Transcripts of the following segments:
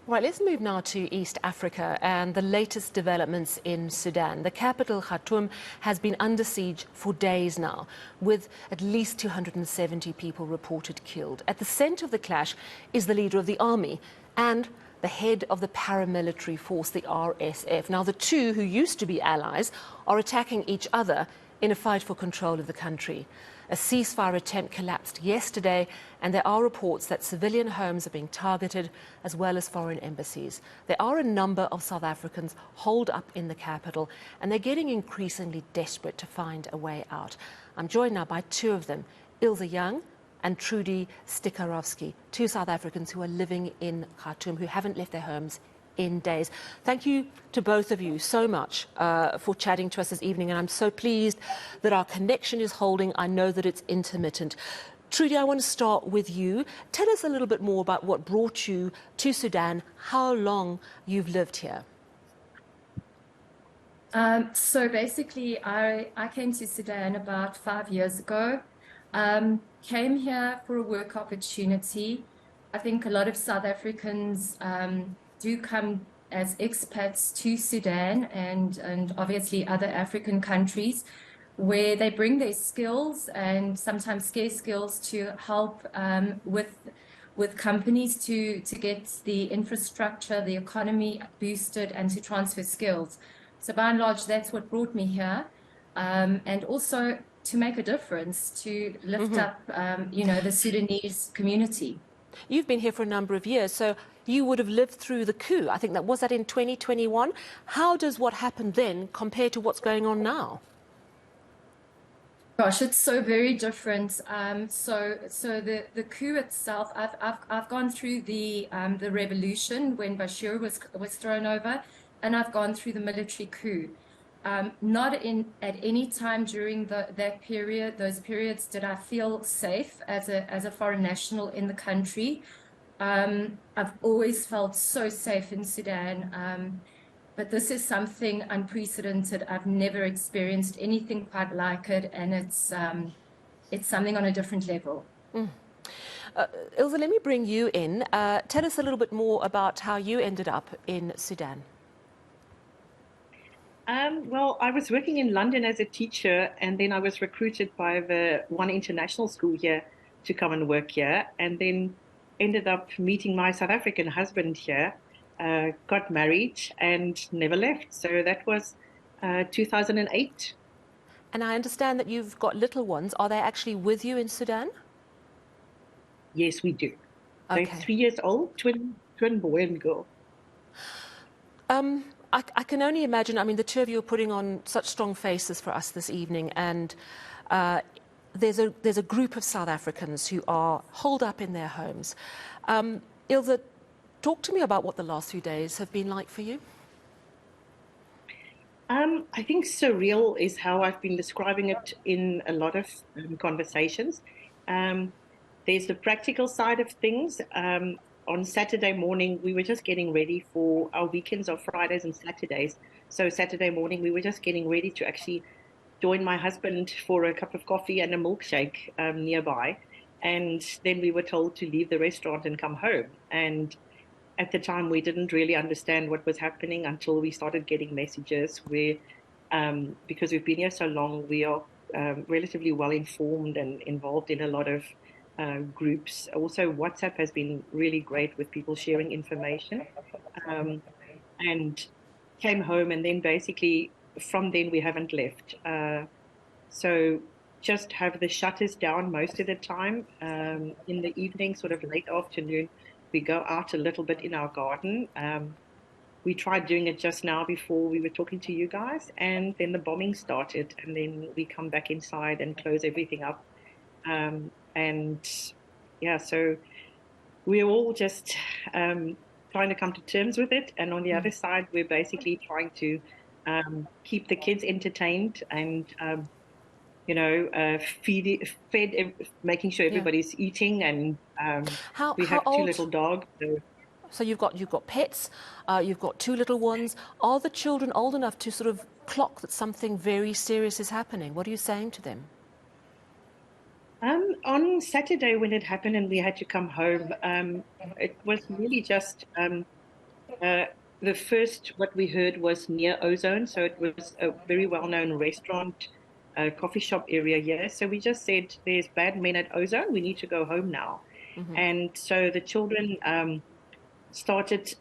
Right, let's move now to East Africa and the latest developments in Sudan. The capital, Khartoum, has been under siege for days now, with at least 270 people reported killed. At the center of the clash is the leader of the army and the head of the paramilitary force, the RSF. Now, the two, who used to be allies, are attacking each other in a fight for control of the country. A ceasefire attempt collapsed yesterday, and there are reports that civilian homes are being targeted, as well as foreign embassies. There are a number of South Africans holed up in the capital, and they're getting increasingly desperate to find a way out. I'm joined now by two of them, Ilse and Trudie Stikarovsky, two South Africans who are living in Khartoum, who haven't left their homes in days. Thank you to both of you so much for chatting to us this evening, and I'm so pleased that our connection is holding. I know that it's intermittent. Trudie, I want to start with you. Tell us a little bit more about what brought you to Sudan, how long you've lived here. So basically, I came to Sudan about 5 years ago. Came here for a work opportunity. I think a lot of South Africans do come as expats to Sudan and obviously other African countries, where they bring their skills and sometimes scarce skills to help with companies to get the infrastructure, the economy boosted, and to transfer skills. So by and large, that's what brought me here, and also to make a difference, to lift up, the Sudanese community. You've been here for a number of years, so you would have lived through the coup. I think that in 2021. How does what happened then compare to what's going on now? Gosh, it's so very different. So the coup itself, I've gone through the revolution when Bashir was thrown over, and I've gone through the military coup. Not at any time during those periods did I feel safe as a foreign national in the country. I've always felt so safe in Sudan. But this is something unprecedented. I've never experienced anything quite like it, and it's something on a different level. Ilse, let me bring you in. Tell us a little bit more about how you ended up in Sudan. Well, I was working in London as a teacher, and then I was recruited by the one international school here to come and work here, and then ended up meeting my South African husband here, got married, and never left. So that was 2008. And I understand that you've got little ones. Are they actually with you in Sudan? Yes, we do. Okay. They're 3 years old, twin boy and girl. I can only imagine, I mean, the two of you are putting on such strong faces for us this evening, and there's a group of South Africans who are holed up in their homes. Ilse, talk to me about what the last few days have been like for you. I think surreal is how I've been describing it in a lot of conversations. There's the practical side of things. On Saturday morning, we were just getting ready for our weekends of Fridays and Saturdays. So Saturday morning, we were just getting ready to actually join my husband for a cup of coffee and a milkshake nearby. And then we were told to leave the restaurant and come home. And at the time, we didn't really understand what was happening until we started getting messages where, because we've been here so long, we are relatively well informed and involved in a lot of groups. Also, WhatsApp has been really great with people sharing information, and came home, and then basically from then we haven't left. So just have the shutters down most of the time. In the evening, sort of late afternoon, we go out a little bit in our garden. We tried doing it just now before we were talking to you guys, and then the bombing started, and then we come back inside and close everything up. And yeah, so we're all just trying to come to terms with it. And on the other side, we're basically trying to keep the kids entertained and, fed, making sure everybody's eating. And we have two little dogs. So you've got pets, you've got two little ones. Are the children old enough to sort of clock that something very serious is happening? What are you saying to them? On Saturday when it happened and we had to come home, it was really just The first, what we heard was near Ozone, so it was a very well-known restaurant, coffee shop area here. So we just said, there's bad men at Ozone, we need to go home now. And so the children started,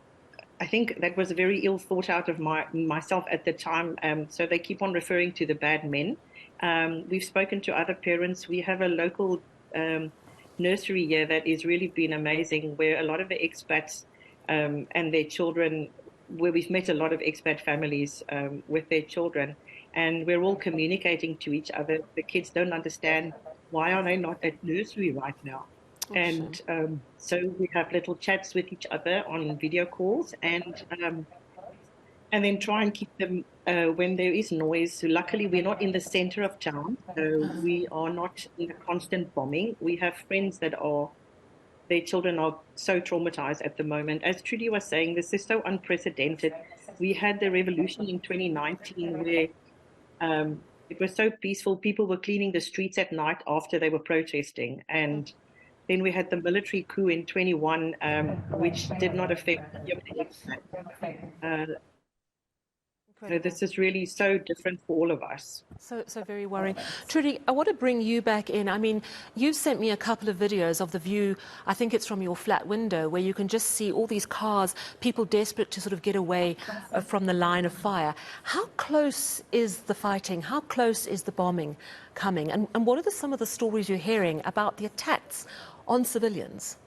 I think that was very ill thought out of myself at the time. So they keep on referring to the bad men. We've spoken to other parents. We have a local nursery here that has really been amazing, where a lot of the expats and their children, where we've met a lot of expat families with their children, and we're all communicating to each other. The kids don't understand, why are they not at nursery right now? And so we have little chats with each other on video calls, and then try and keep them when there is noise. So luckily, we're not in the center of town, so we are not in a constant bombing. We have friends that are, their children are so traumatized at the moment. As Trudie was saying, this is so unprecedented. We had the revolution in 2019 where it was so peaceful. People were cleaning the streets at night after they were protesting. And then we had the military coup in 21, which did not affect so this is really so different for all of us. So very worrying. Trudie, I want to bring you back in. I mean, you sent me a couple of videos of the view, I think it's from your flat window, where you can just see all these cars, people desperate to sort of get away from the line of fire. How close is the fighting? How close is the bombing coming? And what are some of the stories you're hearing about the attacks on civilians?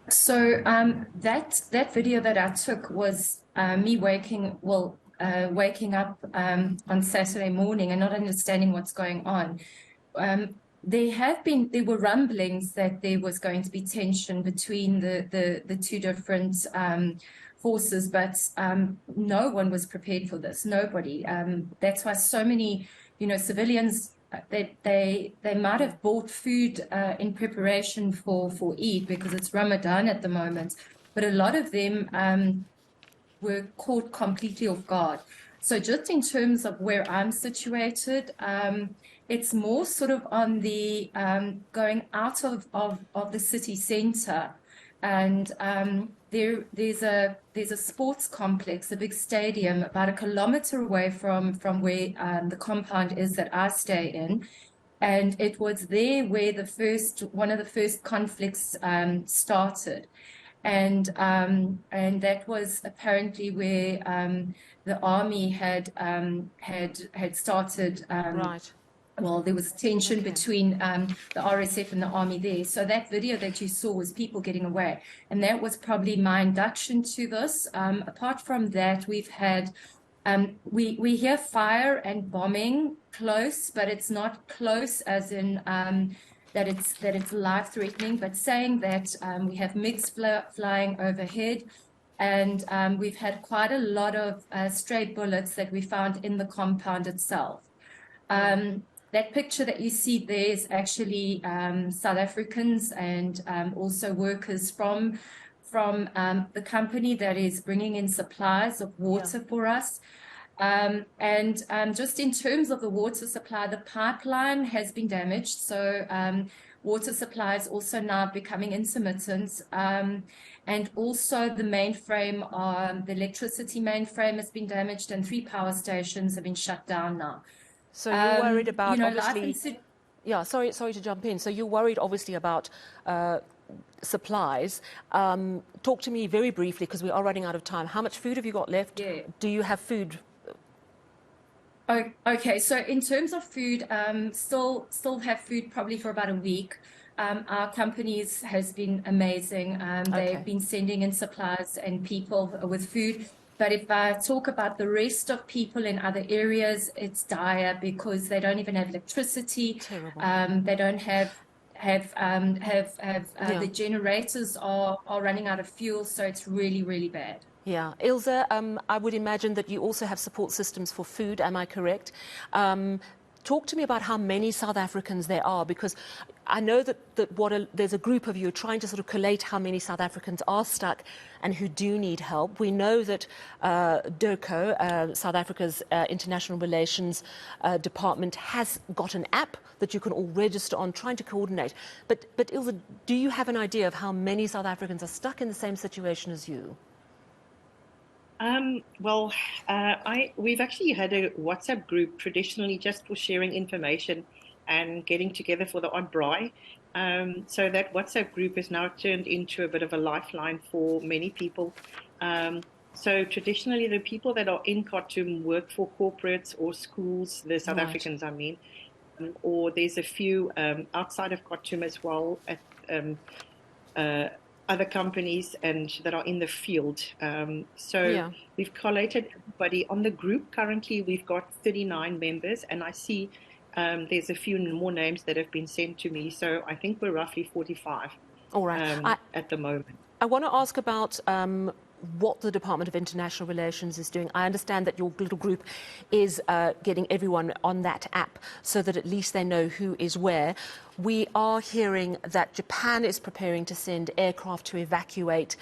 So that video that I took was me waking up on Saturday morning and not understanding what's going on. There were rumblings that there was going to be tension between the two different forces, but no one was prepared for this. Nobody. That's why so many, civilians. They might have bought food in preparation for Eid because it's Ramadan at the moment, but a lot of them were caught completely off guard. So just in terms of where I'm situated, it's more sort of on the going out of the city center, and there's a sports complex, a big stadium, about 1 kilometer away from where the compound is that I stay in, and it was there where one of the first conflicts started, and that was apparently where the army had started. Right. Well, there was tension between the RSF and the army there. So that video that you saw was people getting away. And that was probably my induction to this. Apart from that, we've had, we hear fire and bombing close, but it's not close as in that it's life-threatening, but saying that we have MiGs flying overhead. And we've had quite a lot of stray bullets that we found in the compound itself. That picture that you see there is actually South Africans and also workers from the company that is bringing in supplies of water for us. And just in terms of the water supply, the pipeline has been damaged. So water supply is also now becoming intermittent. And also the mainframe, the electricity mainframe has been damaged, and 3 power stations have been shut down now. So you're worried about, obviously... Yeah, sorry to jump in. So you're worried, obviously, about supplies. Talk to me very briefly, because we are running out of time. How much food have you got left? Yeah. Do you have food? Okay, so in terms of food, still have food probably for about a week. Our companies has been amazing. They've been sending in supplies and people with food. But if I talk about the rest of people in other areas, it's dire because they don't even have electricity. Terrible. They don't have the generators are running out of fuel, so it's really, really bad. Yeah. Ilse, I would imagine that you also have support systems for food, am I correct? Talk to me about how many South Africans there are, because I know that there's a group of you trying to sort of collate how many South Africans are stuck and who do need help. We know that DIRCO, South Africa's International Relations Department, has got an app that you can all register on, trying to coordinate. But Ilse, do you have an idea of how many South Africans are stuck in the same situation as you? Well, we've actually had a WhatsApp group traditionally just for sharing information and getting together for the odd braai. So that WhatsApp group has now turned into a bit of a lifeline for many people. So traditionally, the people that are in Khartoum work for corporates or schools, the South Right. Africans, I mean, or there's a few outside of Khartoum as well at uh, other companies and that are in the field. So Yeah. we've collated everybody on the group. Currently, we've got 39 members, and I see there's a few more names that have been sent to me. So I think we're roughly 45 All right. at the moment. I want to ask about what the Department of International Relations is doing. I understand that your little group is getting everyone on that app so that at least they know who is where. We are hearing that Japan is preparing to send aircraft to evacuate.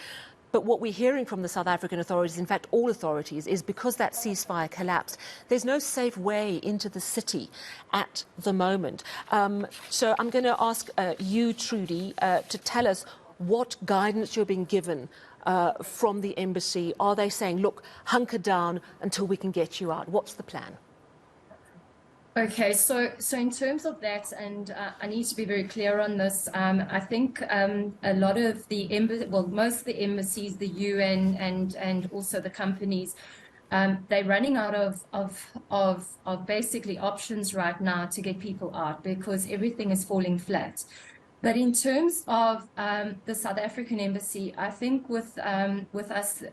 But what we're hearing from the South African authorities, in fact all authorities, is because that ceasefire collapsed, there's no safe way into the city at the moment. So I'm going to ask you, Trudie, to tell us what guidance you're being given from the embassy. Are they saying, look, hunker down until we can get you out? What's the plan? Okay, so in terms of that, and I need to be very clear on this. I think a lot of the most of the embassies, the UN, and also the companies, they're running out of basically options right now to get people out because everything is falling flat. But in terms of the South African embassy, I think with us,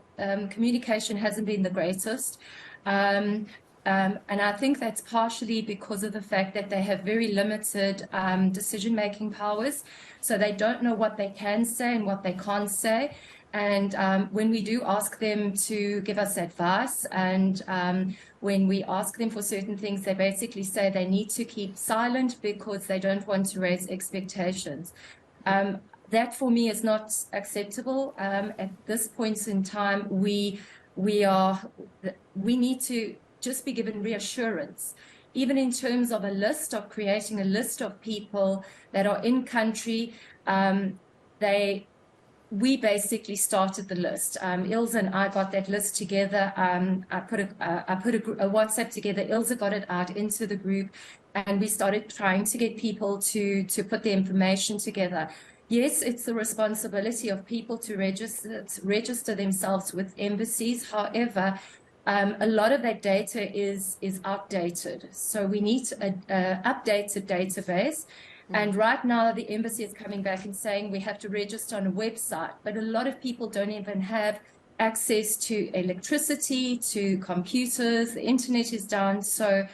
communication hasn't been the greatest. And I think that's partially because of the fact that they have very limited decision-making powers. So they don't know what they can say and what they can't say. And when we do ask them to give us advice, and when we ask them for certain things, they basically say they need to keep silent because they don't want to raise expectations. That for me is not acceptable. At this point in time, we need to just be given reassurance, even in terms of creating a list of people that are in country. We basically started the list. Ilse and I got that list together. I put a WhatsApp together. Ilse got it out into the group, and we started trying to get people to put the information together. Yes, it's the responsibility of people to register themselves with embassies. However, a lot of that data is outdated. So we need an updated database. And right now, the embassy is coming back and saying we have to register on a website. But a lot of people don't even have access to electricity, to computers. The internet is down. So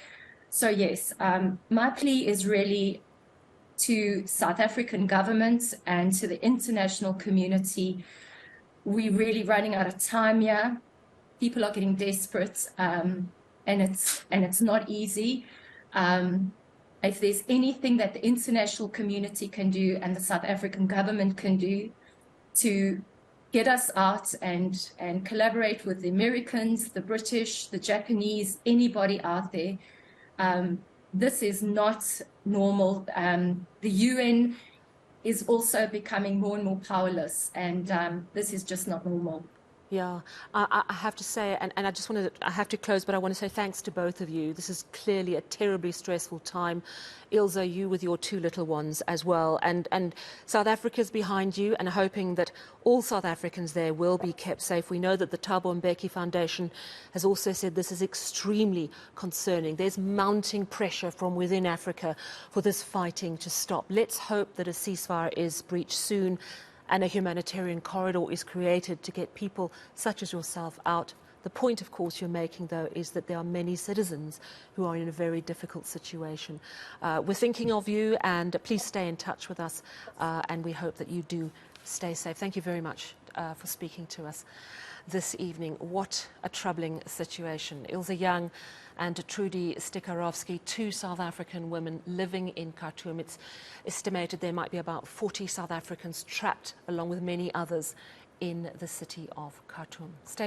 yes, my plea is really to South African government and to the international community. We're really running out of time here. People are getting desperate, and it's not easy. If there's anything that the international community can do and the South African government can do to get us out and collaborate with the Americans, the British, the Japanese, anybody out there, this is not normal. The UN is also becoming more and more powerless, and this is just not normal. Yeah, I have to say, and I have to close, but I want to say thanks to both of you. This is clearly a terribly stressful time. Ilse, you with your two little ones as well, and South Africa's behind you and hoping that all South Africans there will be kept safe. We know that the Thabo Mbeki Foundation has also said this is extremely concerning. There's mounting pressure from within Africa for this fighting to stop. Let's hope that a ceasefire is breached soon and a humanitarian corridor is created to get people such as yourself out. The point, of course, you're making, though, is that there are many citizens who are in a very difficult situation. We're thinking of you, and please stay in touch with us, and we hope that you do stay safe. Thank you very much for speaking to us this evening. What a troubling situation. Ilse Young and Trudie Stikarovsky, two South African women living in Khartoum. It's estimated there might be about 40 South Africans trapped, along with many others, in the city of Khartoum. Stay